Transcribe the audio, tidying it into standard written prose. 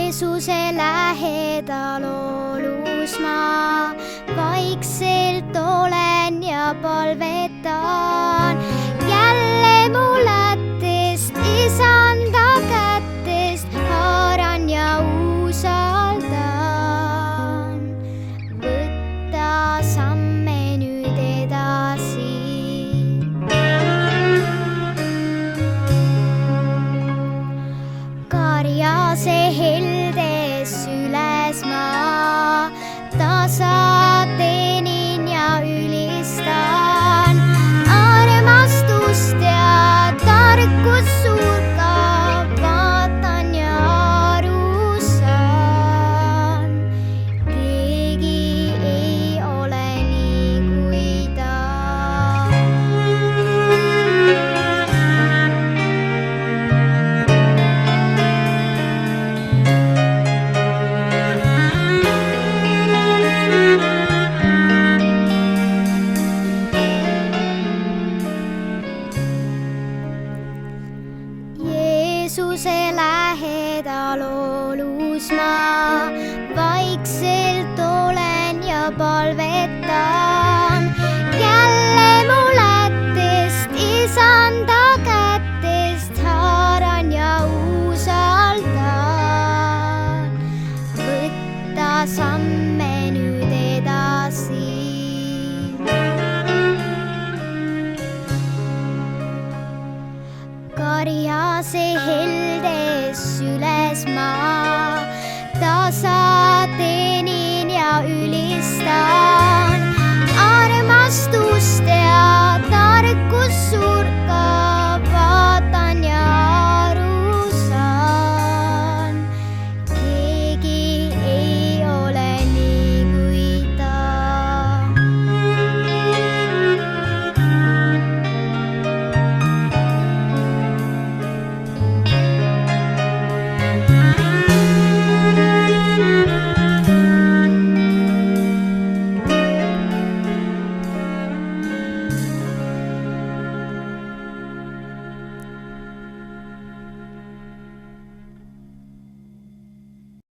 Jeesuse lähedal olus ma vaikselt olen ja palvetan. Jälle mu lättest, Isanda kättest haaran ja usaldan. Võtta samme nüüd edasi. Karjase heldes üles ma tasa teenin ja ülistan. Armastust ja tarkust suurt ka vaatan ja aru saan. Keegi ei ole nii kui ta. Jeesuse lähedal olus ma vaikselt olen ja palvetan. Jälle mu lättest, Isanda kättest haaran ja usaldan. Võtta samme nüüd edasi. Karjase heldes üles ma tasa teenin ja ülistan.